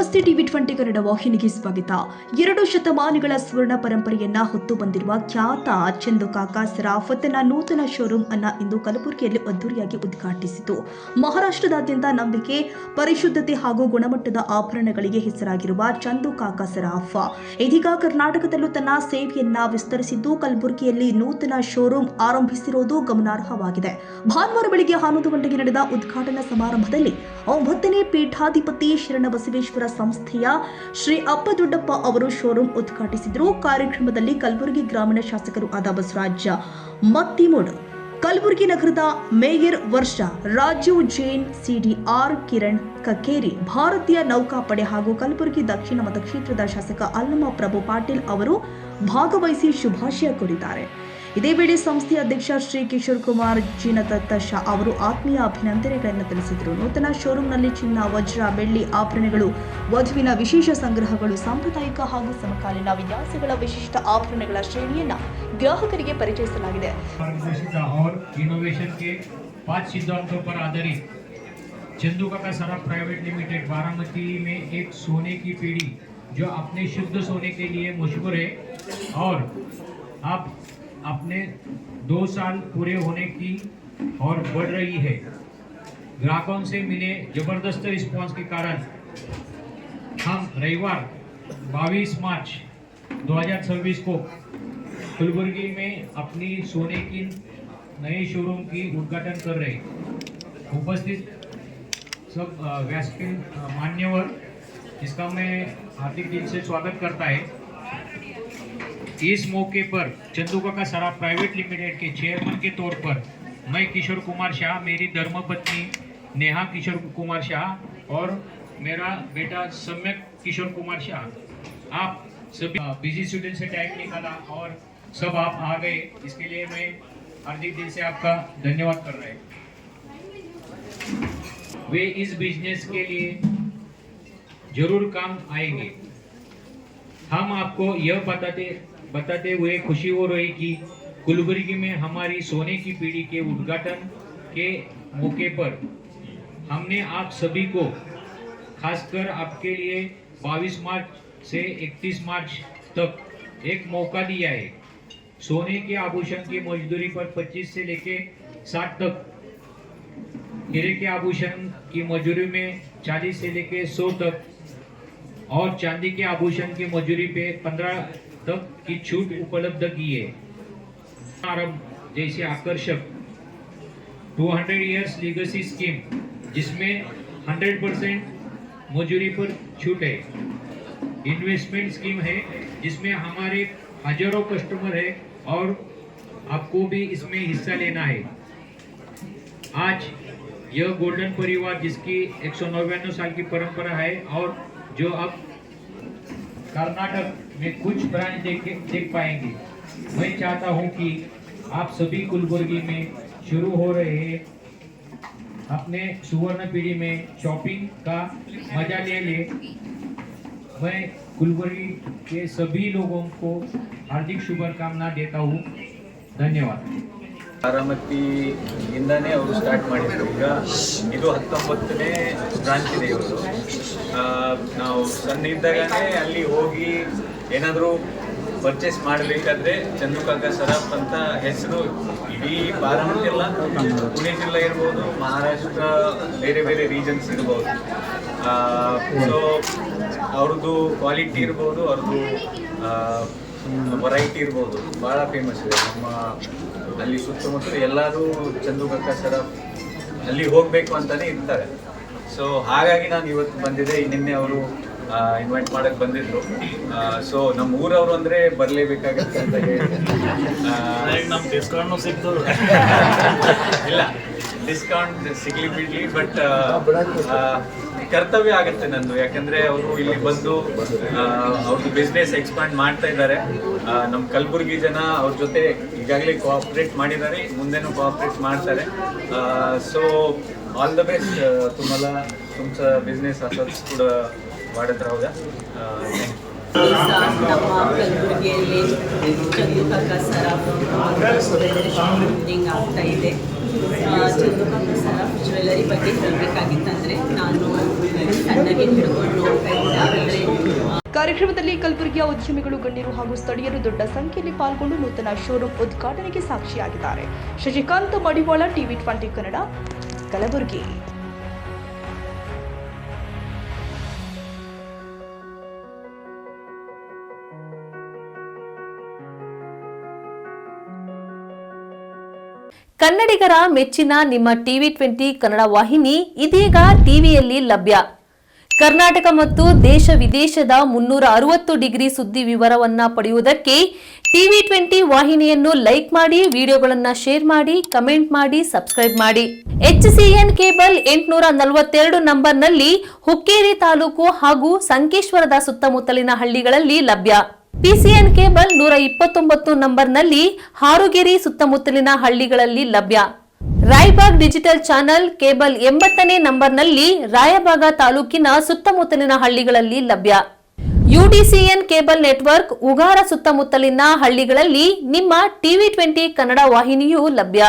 ನಮಸ್ತೆ ಟಿವಿ20 ಕನ್ನಡ ವಾಹಿನಿಗೆ ಸ್ವಾಗತ. 2 ಶತಮಾನಗಳ ಸ್ವರ್ಣ ಪರಂಪರೆಯನ್ನ ಹೊತ್ತು ಬಂದಿರುವ ಖ್ಯಾತ ಚಂದುಕಾಕ ಸರಾಫತ್ನ ನೂತನ ಶೋರೂಮ್ ಅನ್ನ ಇಂದು ಕಲಬುರಗಿಯಲ್ಲಿ ಅದ್ದೂರಿಯಾಗಿ ಉದ್ಘಾಟಿಸಿತು. ಮಹಾರಾಷ್ಟ್ರದಾದ್ಯಂತ ನಂಬಿಕೆ, ಪರಿಶುದ್ಧತೆ ಹಾಗೂ ಗುಣಮಟ್ಟದ ಆಭರಣಗಳಿಗೆ ಹೆಸರಾಗಿರುವ ಚಂದುಕಾಕ ಸರಾಫ್ ಇದೀಗ ಕರ್ನಾಟಕದಲ್ಲೂ ತನ್ನ ಸೇವೆಯನ್ನ ವಿಸ್ತರಿಸಿದ್ದು ಕಲಬುರಗಿಯಲ್ಲಿ ನೂತನ ಶೋರೂಮ್ ಆರಂಭಿಸಿರುವುದು ಗಮನಾರ್ಹವಾಗಿದೆ. ಭಾನುವಾರ ಬೆಳಗ್ಗೆ 11 ಗಂಟೆಗೆ ನಡೆದ ಉದ್ಘಾಟನಾ ಸಮಾರಂಭದಲ್ಲಿ 9ನೇ ಪೀಠಾಧಿಪತಿ ಶರಣಬಸವೇಶ್ವರ ಸಂಸ್ಥೆಯ ಶ್ರೀ ಅಪ್ಪದೊಡ್ಡಪ್ಪ ಅವರು ಶೋರೂಮ್ ಉದ್ಘಾಟಿಸಿದರು. ಕಾರ್ಯಕ್ರಮದಲ್ಲಿ ಕಲಬುರಗಿ ಗ್ರಾಮೀಣ ಶಾಸಕರು ಆದ ಬಸವರಾಜ ಮತ್ತಿಮೂಡ್, ಕಲಬುರಗಿ ನಗರದ ಮೇಯರ್ ವರ್ಷ, ರಾಜೀವ್ ಜೈನ್, ಸಿಡಿಆರ್ ಕಿರಣ್ ಕಕ್ಕೇರಿ, ಭಾರತೀಯ ನೌಕಾಪಡೆ ಹಾಗೂ ಕಲಬುರಗಿ ದಕ್ಷಿಣ ಮತಕ್ಷೇತ್ರದ ಶಾಸಕ ಅಲ್ಲಮ ಪ್ರಭು ಪಾಟೀಲ್ ಅವರು ಭಾಗವಹಿಸಿ ಶುಭಾಶಯ ಕೋರಿದ್ದಾರೆ. ಇದೇ ವೇಳೆ ಸಂಸ್ಥೆಯ ಅಧ್ಯಕ್ಷ ಶ್ರೀ ಕಿಶೋರ್ ಕುಮಾರ್ ಜಿನದತ್ತ ಶಾ ಅವರು ಆತ್ಮೀಯ ಅಭಿನಂದನೆಗಳನ್ನು ತಿಳಿಸಿದರು. ನೂತನ ಶೋರೂಮ್ನಲ್ಲಿ ಚಿನ್ನ, ವಜ್ರ, ಬೆಳ್ಳಿ ಆಭರಣಗಳು, ವಧುವಿನ ವಿಶೇಷ ಸಂಗ್ರಹಗಳು, ಸಾಂಪ್ರದಾಯಿಕ ಹಾಗೂ ಸಮಕಾಲೀನ ವಿನ್ಯಾಸಗಳ ವಿಶಿಷ್ಟ ಆಭರಣಗಳ ಶ್ರೇಣಿಯನ್ನು ಗ್ರಾಹಕರಿಗೆ ಪರಿಚಯಿಸಲಾಗಿದೆ. इनोवेशन के 5 सिद्धांतों पर आधारित चंदूकाका सराफ प्राइवेट लिमिटेड बारामती में एक सोने की पीढ़ी जो अपने शुद्ध सोने के लिए मशहूर है और अब अपने 2 साल पूरे होने की और बढ़ रही है. ग्राहकों से मिले जबरदस्त रिस्पांस के कारण हम रविवार 22 मार्च 2026 को कलबुर्गी में अपनी सोने की नए शोरूम की उद्घाटन कर रहे. उपस्थित सब व्यासपीठ मान्यवर, इसका मैं हार्दिक दिल से स्वागत करता है. इस मौके पर चंदूकाका सराफ प्राइवेट लिमिटेड के चेयरमैन के तौर पर मैं किशोर कुमार शाह, मेरी धर्मपत्नी नेहा किशोर कुमार शाह और मेरा बेटा सम्यक किशोर कुमार शाह, आप सभी बिजी शेड्यूल से टाइम निकाला और सब आप आ गए, इसके लिए मैं हार्दिक दिल से आपका धन्यवाद कर रहे हैं. वे इस बिजनेस के लिए जरूर काम आएंगे. हम आपको यह बताते हुए खुशी हो रही कि कलबुर्गी में हमारी सोने की पीढ़ी के उद्घाटन के मौके पर हमने आप सभी को खासकर आपके लिए 22 मार्च से 31 मार्च तक एक मौका दिया है. सोने के आभूषण की मजदूरी पर 25 से लेके 60 तक, हीरे के आभूषण की मजदूरी में 40 से लेके 100 तक और चांदी के आभूषण की मजदूरी पे 15 तक की छूट उपलब्ध की है. आरंभ जैसे आकर्षक 200 इयर्स लीगेसी स्कीम जिसमें 100% मजदूरी पर छूट है. इन्वेस्टमेंट स्कीम है जिसमें हमारे हजारों कस्टमर है और आपको भी इसमें हिस्सा लेना है. आज यह गोल्डन परिवार जिसकी 199 साल की परंपरा है और जो अब कर्नाटक में कुछ ब्रांच देख पाएंगे. मैं चाहता हूं कि आप सभी कलबुर्गी में शुरू हो रहे अपने सुवर्ण पीढ़ी में शॉपिंग का मजा ले. मैं कलबुर्गी के सभी लोगों को हार्दिक शुभकामना देता हूँ. धन्यवाद. ಬಾರಾಮತಿಯಿಂದನೇ ಅವರು ಸ್ಟಾರ್ಟ್ ಮಾಡಿದ್ರು. ಈಗ ಇದು 19ನೇ ಬ್ರಾಂಚ್ ಇದೆ ಇವರು. ನಾವು ಸಣ್ಣ ಇದ್ದಾಗನೇ ಅಲ್ಲಿ ಹೋಗಿ ಏನಾದರೂ ಪರ್ಚೇಸ್ ಮಾಡಬೇಕಾದ್ರೆ ಚಂದುಕಾಕ ಸರಾಫ್ ಅಂತ ಹೆಸರು ಇಡೀ ಬಾರಾಮತಿ ಎಲ್ಲ, ಪುಣೆ ಜಿಲ್ಲೆ ಇರ್ಬೋದು, ಮಹಾರಾಷ್ಟ್ರ ಬೇರೆ ಬೇರೆ ರೀಜನ್ಸ್ ಇರ್ಬೋದು. ಸೊ ಅವ್ರದ್ದು ಕ್ವಾಲಿಟಿ ಇರ್ಬೋದು, ಅವ್ರದ್ದು ವೆರೈಟಿ ಇರ್ಬೋದು, ಭಾಳ ಫೇಮಸ್ ಇದೆ. ನಮ್ಮ ಅಲ್ಲಿ ಸುತ್ತಮುತ್ತ ಎಲ್ಲರೂ ಚಂದುಕಾಕ ಸರಾಫ್ ಅಲ್ಲಿ ಹೋಗಬೇಕು ಅಂತಲೇ ಇರ್ತಾರೆ. ಸೊ ಹಾಗಾಗಿ ನಾನು ಇವತ್ತು ಬಂದಿದ್ದೆ. ನಿನ್ನೆ ಅವರು ಇನ್ವೈಟ್ ಮಾಡೋಕ್ಕೆ ಬಂದಿದ್ರು. ಸೊ ನಮ್ಮ ಊರವರು ಅಂದರೆ ಬರಲೇಬೇಕಾಗುತ್ತೆ ಅಂತ ಹೇಳಿ ನಮ್ಮ ಡಿಸ್ಕೌಂಟ್ ಸಿಕ್ತು. ಇಲ್ಲ, ಡಿಸ್ಕೌಂಟ್ ಸಿಗಲಿ ಬಿಡಲಿ, ಬಟ್ ಕರ್ತವ್ಯ ಆಗುತ್ತೆ ನಂದು. ಯಾಕಂದರೆ ಅವರು ಇಲ್ಲಿ ಬಂದು ಅವ್ರದ್ದು ಬಿಸ್ನೆಸ್ ಎಕ್ಸ್ಪಾಂಡ್ ಮಾಡ್ತಾ ಇದ್ದಾರೆ. ನಮ್ಮ ಕಲಬುರ್ಗಿ ಜನ ಅವ್ರ ಜೊತೆ ಈಗಾಗಲೇ ಕೋಆಪ್ರೇಟ್ ಮಾಡಿದ್ದಾರೆ, ಮುಂದೆನೂ ಕೋಆಪ್ರೇಟ್ ಮಾಡ್ತಾರೆ. सो ऑल द बेस्ट तुम्हाला तुमचं बिझनेस असंच पुढं वाढत राहू द्या. ನಮ್ಮ ಕಲಬುರಗಿಯಲ್ಲಿ ಚಂದುಕಾಕ ಸರಾಫ್ ಆಗ್ತಾ ಇದೆ. ಚಂದ್ರಕಾಂತ ಸರಾಫ್ ಜ್ಯುವೆಲ್ಲರಿ ಬಗ್ಗೆ ಹೇಳಬೇಕಾಗಿತ್ತಂದರೆ ನಾನು ಸಣ್ಣಗೆ ಹಿಡ್ಕೊಂಡು ನೋಡ್ತಾ ಇದ್ದೆ. ಕಾರ್ಯಕ್ರಮದಲ್ಲಿ ಕಲಬುರಗಿಯ ಉದ್ಯಮಿಗಳು, ಗಣ್ಯರು ಹಾಗೂ ಸ್ಥಳೀಯರು ದೊಡ್ಡ ಸಂಖ್ಯೆಯಲ್ಲಿ ಪಾಲ್ಗೊಂಡು ನೂತನ ಶೋರೂಮ್ ಉದ್ಘಾಟನೆಗೆ ಸಾಕ್ಷಿಯಾಗಿದ್ದಾರೆ. ಶಶಿಕಾಂತ್ ಮಡಿವಾಳ, TV20 ಕನ್ನಡ, ಕಲಬುರಗಿ. ಕನ್ನಡಿಗರ ಮೆಚ್ಚಿನ ನಿಮ್ಮ TV20 ಕನ್ನಡ ವಾಹಿನಿ ಇದೀಗ ಟಿವಿಯಲ್ಲಿ ಲಭ್ಯ. ಕರ್ನಾಟಕ ಮತ್ತು ದೇಶ ವಿದೇಶದ 360 ಡಿಗ್ರಿ ಸುದ್ದಿ ವಿವರವನ್ನ ಪಡೆಯುವುದಕ್ಕೆ TV20 ವಾಹಿನಿಯನ್ನು ಲೈಕ್ ಮಾಡಿ, ವಿಡಿಯೋಗಳನ್ನು ಶೇರ್ ಮಾಡಿ, ಕಮೆಂಟ್ ಮಾಡಿ, ಸಬ್ಸ್ಕ್ರೈಬ್ ಮಾಡಿ. HCN ಕೇಬಲ್ 842 ನಂಬರ್ನಲ್ಲಿ ಹುಕ್ಕೇರಿ ತಾಲೂಕು ಹಾಗೂ ಸಂಕೇಶ್ವರದ ಸುತ್ತಮುತ್ತಲಿನ ಹಳ್ಳಿಗಳಲ್ಲಿ ಲಭ್ಯ. PCN ಕೇಬಲ್ 129 ನಂಬರ್ನಲ್ಲಿ ಹಾರುಗೆರೆ ಸುತ್ತಮುತ್ತಲಿನ ಹಳ್ಳಿಗಳಲ್ಲಿ ಲಭ್ಯ. ರಾಯಬಾಗ್ ಡಿಜಿಟಲ್ ಚಾನೆಲ್ ಕೇಬಲ್ 80ನೇ ನಂಬರ್ನಲ್ಲಿ ರಾಯಬಾಗ ತಾಲೂಕಿನ ಸುತ್ತಮುತ್ತಲಿನ ಹಳ್ಳಿಗಳಲ್ಲಿ ಲಭ್ಯ. UDCN ಕೇಬಲ್ ನೆಟ್ವರ್ಕ್ ಉಗಾರ ಸುತ್ತಮುತ್ತಲಿನ ಹಳ್ಳಿಗಳಲ್ಲಿ ನಿಮ್ಮ TV20 ಕನ್ನಡ ವಾಹಿನಿಯೂ ಲಭ್ಯ.